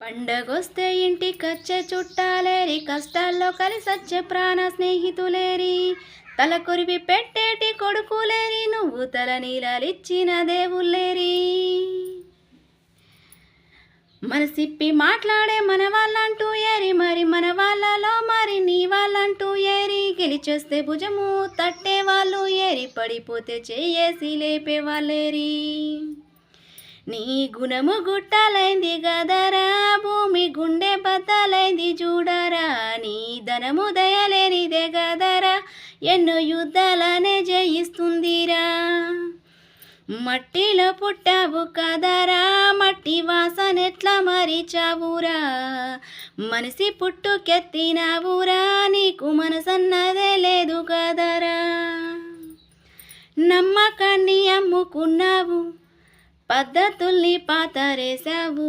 పండగొస్తే ఇంటికొచ్చే చుట్టాలేరి, కష్టాల్లో కలిసొచ్చే ప్రాణ స్నేహితులేరి, తల కొరివి పెట్టేటి కొడుకులేరి, నువ్వు తల నీలాలిచ్చిన దేవుళ్ళేరి. మనసిప్పి మాట్లాడే మన వాళ్ళంటూ ఏరి, మరి మన వాళ్ళలో మరి నీ వాళ్ళంటూ ఏరి, గెలిచొస్తే భుజము తట్టే వాళ్ళు ఏరి, పడిపోతే చెయ్యేసి లేపే వాళ్ళేరి. నీ గుణము గుట్టలైంది గదరా, భూమి గుండె బద్దలైంది చూడరా, నీ ధనము దయలేనిదే గదరా, ఎన్నో యుద్ధాలనే జయిస్తుందిరా. మట్టిలో పుట్టావు కదరా, మట్టి వాసనెట్లా మరిచావురా, మనిషి పుట్టుకెత్తినావురా, నీకు మనసన్నదే లేదు కదరా. నమ్మకాన్ని అమ్ముకున్నావు, పద్ధతుల్ని పాతరేశావు.